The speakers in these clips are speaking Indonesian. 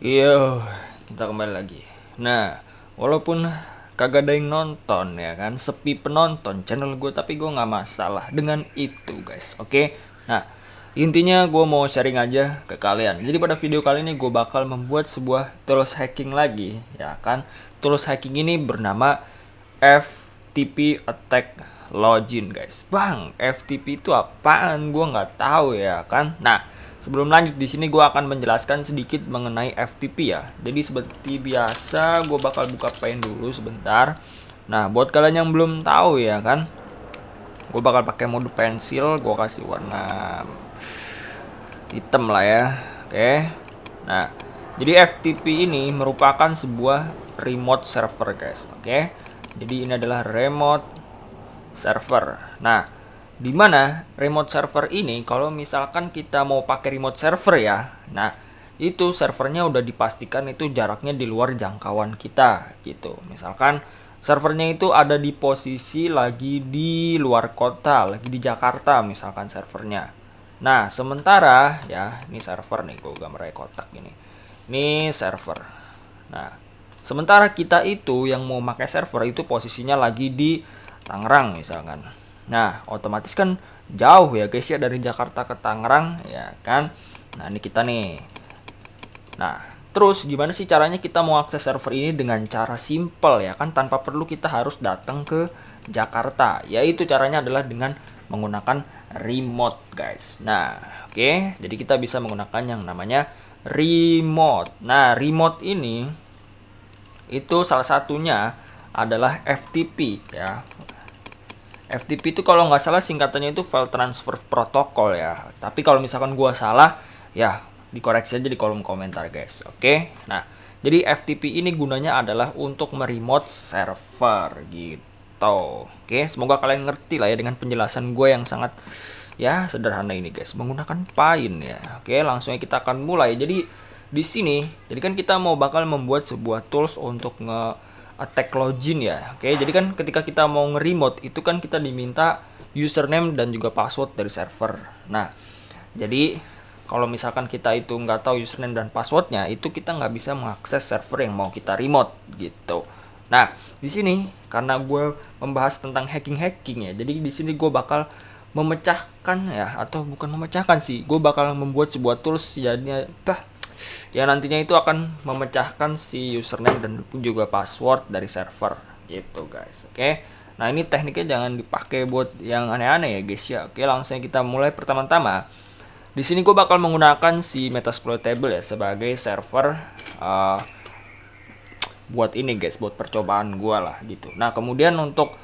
Iya, kita kembali lagi. Nah, walaupun kagak ada yang nonton ya kan, sepi penonton channel gue, tapi gue nggak masalah dengan itu guys. Oke, nah intinya gue mau sharing aja ke kalian. Jadi pada video kali ini gue bakal membuat sebuah tools hacking lagi, ya kan. Tools hacking ini bernama FTP Attack Login guys. Bang, FTP itu apaan? Gue nggak tahu ya kan. Nah, sebelum lanjut di sini gue akan menjelaskan sedikit mengenai FTP ya. Jadi seperti biasa gue bakal buka Paint dulu sebentar. Nah, buat kalian yang belum tahu ya kan, gue bakal pakai mode pensil, gue kasih warna hitam lah ya. Oke. Nah, jadi FTP ini merupakan sebuah remote server guys. Oke. Jadi ini adalah remote server. Nah, di mana remote server ini kalau misalkan kita mau pakai remote server ya, nah itu servernya udah dipastikan itu jaraknya di luar jangkauan kita gitu. Misalkan servernya itu ada di posisi lagi di luar kota, lagi di Jakarta misalkan servernya. Nah, sementara ya, ini server nih, gue gambarnya kotak gini. Ini server. Nah, sementara kita itu yang mau pakai server itu posisinya lagi di Tangerang misalkan. Nah, otomatis kan jauh ya guys ya dari Jakarta ke Tangerang ya kan. Nah, ini kita nih. Nah, terus gimana sih caranya kita mau akses server ini dengan cara simple ya kan, tanpa perlu kita harus datang ke Jakarta. Yaitu caranya adalah dengan menggunakan remote guys. Nah, oke. Jadi kita bisa menggunakan yang namanya remote. Nah, remote ini itu salah satunya adalah FTP ya. FTP itu kalau nggak salah singkatannya itu File Transfer Protocol ya. Tapi kalau misalkan gua salah, ya dikoreksi aja di kolom komentar guys. Oke. Nah, jadi FTP ini gunanya adalah untuk meremote server gitu. Oke, semoga kalian ngerti lah ya dengan penjelasan gue yang sangat ya sederhana ini guys, menggunakan Paint ya. Oke, langsung aja kita akan mulai. Jadi di sini, jadi kan kita mau bakal membuat sebuah tools untuk attack login ya. Oke, jadi kan ketika kita mau nge-remote itu kan kita diminta username dan juga password dari server. Nah, jadi kalau misalkan kita itu nggak tahu username dan passwordnya, itu kita nggak bisa mengakses server yang mau kita remote gitu. Nah, di sini karena gue membahas tentang hacking ya, jadi di sini gue bakal memecahkan ya, atau bukan memecahkan sih, gue bakal membuat sebuah tools jadinya ya nantinya itu akan memecahkan si username dan juga password dari server gitu guys. Oke, nah ini tekniknya jangan dipakai buat yang aneh-aneh ya guys ya. Oke, langsung kita mulai. Pertama-tama di sini gue bakal menggunakan si Metasploitable ya sebagai server buat ini guys, buat percobaan gue lah gitu. Nah, kemudian untuk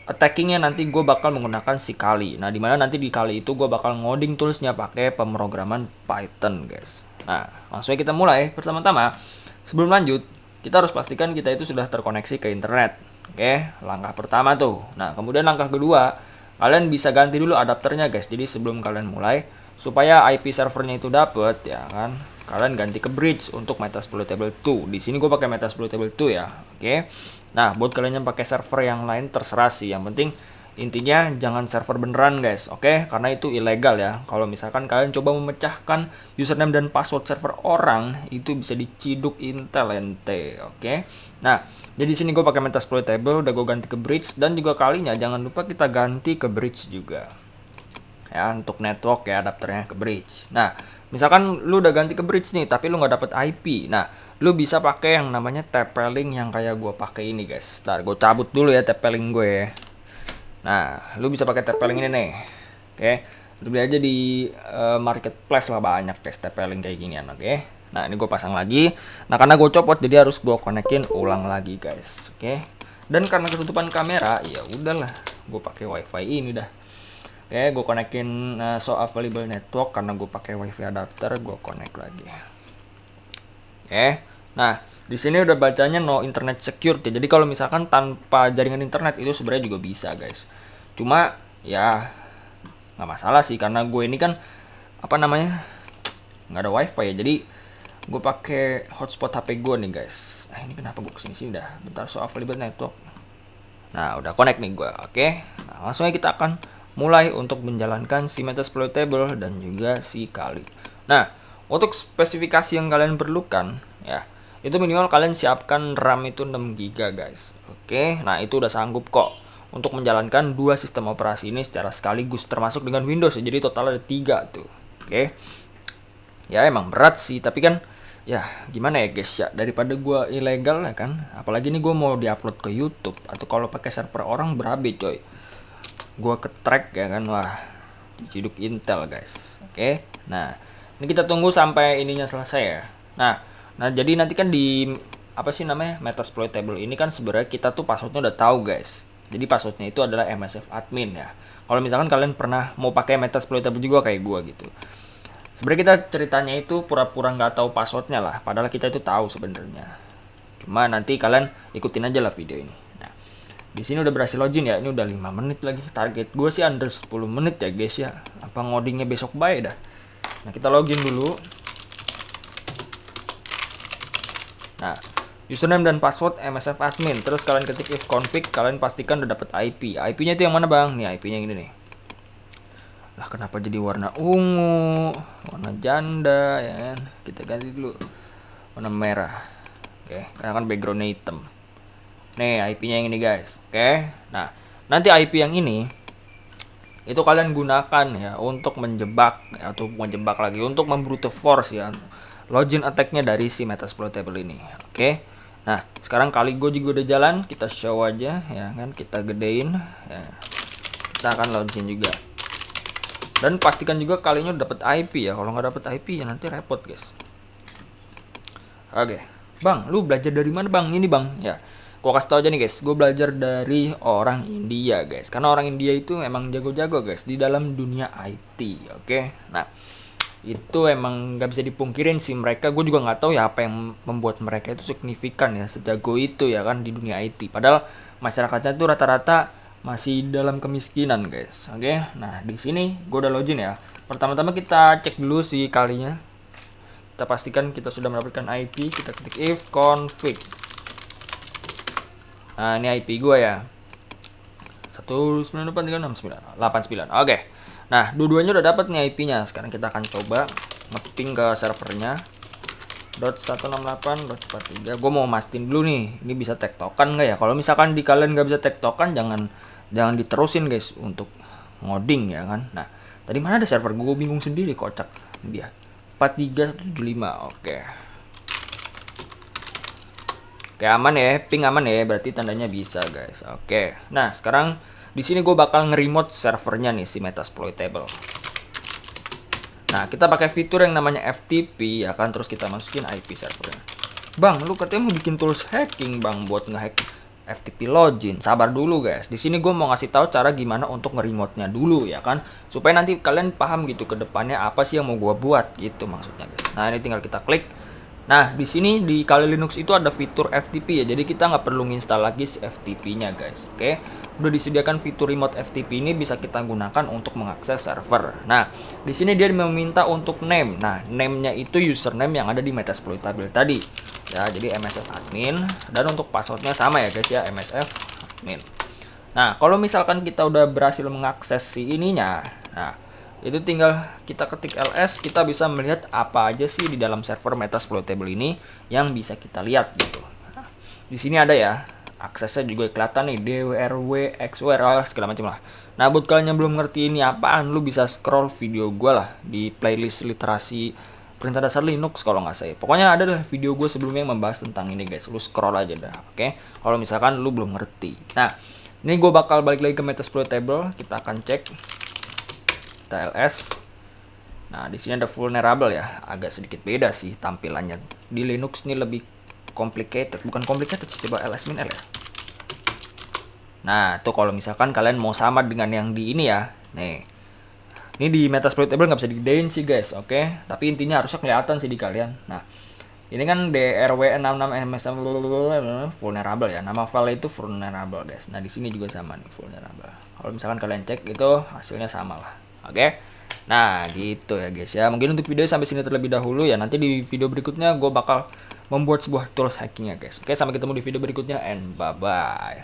attackingnya nanti gue bakal menggunakan si Kali. Nah, dimana nanti di Kali itu gue bakal ngoding toolsnya pakai pemrograman Python guys. Nah, langsung kita mulai. Pertama-tama, sebelum lanjut, kita harus pastikan kita itu sudah terkoneksi ke internet. Oke, langkah pertama tuh. Nah, kemudian langkah kedua, kalian bisa ganti dulu adapternya guys. Jadi sebelum kalian mulai, supaya IP servernya itu dapet ya kan, kalian ganti ke bridge untuk Metasploitable 2. Di sini gue pakai Metasploitable 2 ya. Oke. Nah, buat kalian yang pakai server yang lain terserah sih. Yang penting intinya jangan server beneran guys. Oke, karena itu ilegal ya. Kalau misalkan kalian coba memecahkan username dan password server orang, itu bisa diciduk Intel ente. Oke. Nah, jadi sini gue pakai Metasploitable, udah gue ganti ke bridge, dan juga kalinya jangan lupa kita ganti ke bridge juga. Ya, untuk network ya adapternya ke bridge. Nah, misalkan lu udah ganti ke bridge nih, tapi lu nggak dapet IP. Nah, lu bisa pakai yang namanya TP-Link yang kayak gue pakai ini guys. Ntar gue cabut dulu ya TP-Link gue. Nah, lu bisa pakai TP-Link ini nih. Oke, lu beli aja di marketplace lah, banyak guys TP-Link kayak ginian. Oke. Nah, ini gue pasang lagi. Nah, karena gue copot jadi harus gue konekin ulang lagi guys. Oke. Dan karena ketutupan kamera, ya udahlah, gue pakai WiFi ini dah. Oke, gue konekin so available network karena gue pakai WiFi adapter, gue connect lagi. Oke, nah di sini udah bacanya no internet security. Jadi kalau misalkan tanpa jaringan internet itu sebenarnya juga bisa guys. Cuma ya nggak masalah sih karena gue ini kan apa namanya nggak ada WiFi ya. Jadi gue pakai hotspot HP gue nih guys. Ini kenapa gue kesini sih dah? Bentar, so available network. Nah udah connect nih gue. Oke, nah, langsung aja kita akan mulai untuk menjalankan si Metasploitable dan juga si Kali. Nah, untuk spesifikasi yang kalian perlukan ya. Itu minimal kalian siapkan RAM itu 6 GB guys. Oke, nah itu udah sanggup kok untuk menjalankan dua sistem operasi ini secara sekaligus, termasuk dengan Windows ya. Jadi total ada 3 tuh. Oke. Ya emang berat sih, tapi kan ya gimana ya guys ya, daripada gua ilegal ya kan. Apalagi ini gua mau diupload ke YouTube, atau kalau pakai server orang berabe coy. Gua ke track ya kan, wah diciduk Intel guys. Oke. Nah, ini kita tunggu sampai ininya selesai ya. Nah, jadi nanti kan di apa sih namanya, Metasploitable ini kan sebenarnya kita tuh passwordnya udah tahu guys. Jadi passwordnya itu adalah MSF admin ya. Kalau misalkan kalian pernah mau pakai Metasploitable juga kayak gua gitu. Sebenarnya kita ceritanya itu pura-pura nggak tahu passwordnya lah, padahal kita itu tahu sebenarnya. Cuma nanti kalian ikutin aja lah video ini. Nah, di sini udah berhasil login ya. Ini udah 5 menit lagi. Target gue sih under 10 menit ya guys ya. Apa ngodingnya besok baik dah. Nah, kita login dulu. Nah, username dan password MSF admin. Terus kalian ketik ifconfig, kalian pastikan udah dapat IP. IP-nya itu yang mana, Bang? Nih, IP-nya yang ini nih. Lah, kenapa jadi warna ungu? Warna janda ya kan? Kita ganti dulu. Warna merah. Oke, karena kan background-nya hitam. Nih, IP-nya yang ini, guys. Oke. Nah, nanti IP yang ini itu kalian gunakan ya untuk menjebak ya, atau menjebak lagi untuk membrute force ya login attack-nya dari si Metasploitable ini. Oke. Nah, sekarang kali gue juga udah jalan, kita show aja ya kan, kita gedein ya. Kita akan login juga. Dan pastikan juga kalinya udah dapat IP ya. Kalau nggak dapat IP ya nanti repot, guys. Oke. Bang, lu belajar dari mana, Bang? Ini, Bang. Ya. Gua kasih tau aja nih, guys. Gue belajar dari orang India, guys. Karena orang India itu emang jago-jago, guys, di dalam dunia IT. Oke. Nah, itu emang nggak bisa dipungkirin sih mereka. Gue juga nggak tahu ya apa yang membuat mereka itu signifikan ya, sejago itu ya kan di dunia IT. Padahal masyarakatnya itu rata-rata masih dalam kemiskinan, guys. Oke. Nah, di sini gue udah login ya. Pertama-tama kita cek dulu si kalinya. Kita pastikan kita sudah mendapatkan IP. Kita ketik ifconfig. Nah, ini IP gue ya. 192.369.89. Oke. Nah, dua-duanya udah dapat nih IP-nya. Sekarang kita akan coba nge-ping ke servernya. .168.43. Gue mau mastiin dulu nih, ini bisa tektokan nggak ya? Kalau misalkan di kalian nggak bisa tektokan, jangan diterusin guys untuk ngoding ya kan. Nah, tadi mana ada server? Gue bingung sendiri, kocak. Ini dia. 43175. Oke. Oke, aman ya, ping aman ya, berarti tandanya bisa guys. Oke. Nah, sekarang di sini gue bakal nge-remote servernya nih si Metasploitable. Nah, kita pakai fitur yang namanya FTP ya kan, terus kita masukin IP servernya. Bang, lu katanya mau bikin tools hacking, Bang, buat ngehack FTP login. Sabar dulu guys. Di sini gue mau ngasih tahu cara gimana untuk nge-remote-nya dulu ya kan, supaya nanti kalian paham gitu ke depannya apa sih yang mau gue buat gitu maksudnya guys. Nah, ini tinggal kita klik. Nah, di sini di Kali Linux itu ada fitur FTP ya. Jadi kita nggak perlu nginstal lagi si FTP-nya guys. Oke. Udah disediakan fitur remote FTP ini bisa kita gunakan untuk mengakses server. Nah, di sini dia meminta untuk name. Nah, name-nya itu username yang ada di Metasploitable tadi. Ya, jadi MSF admin, dan untuk passwordnya sama ya guys ya, MSF admin. Nah, kalau misalkan kita udah berhasil mengakses si ininya, nah itu tinggal kita ketik ls, kita bisa melihat apa aja sih di dalam server Metasploitable ini yang bisa kita lihat gitu. Nah, di sini ada ya, aksesnya juga kelihatan nih, DWRW, XWR, segala macam lah. Nah, buat kalian yang belum ngerti ini apaan, lu bisa scroll video gue lah di playlist literasi perintah dasar Linux kalau nggak salah. Pokoknya ada lah video gue sebelumnya yang membahas tentang ini guys. Lu scroll aja dah, oke? Kalau misalkan lu belum ngerti. Nah, ini gue bakal balik lagi ke Metasploitable. Kita akan cek TLS. Nah, di sini ada vulnerable ya. Agak sedikit beda sih tampilannya. Di Linux ini lebih complicated. Bukan complicated sih, coba ls-l ya. Nah, tuh kalau misalkan kalian mau sama dengan yang di ini ya. Nih. Ini di Metasploitable nggak bisa digedein sih guys, oke? Tapi intinya harusnya kelihatan sih di kalian. Nah, ini kan DRW66MSM vulnerable ya. Nama file itu vulnerable guys. Nah, di sini juga sama nih vulnerable. Kalau misalkan kalian cek itu hasilnya sama lah, oke? Nah, gitu ya guys ya. Mungkin untuk video sampai sini terlebih dahulu ya. Nanti di video berikutnya gue bakal membuat sebuah tools hacking ya guys. Oke, sampai ketemu di video berikutnya and bye-bye.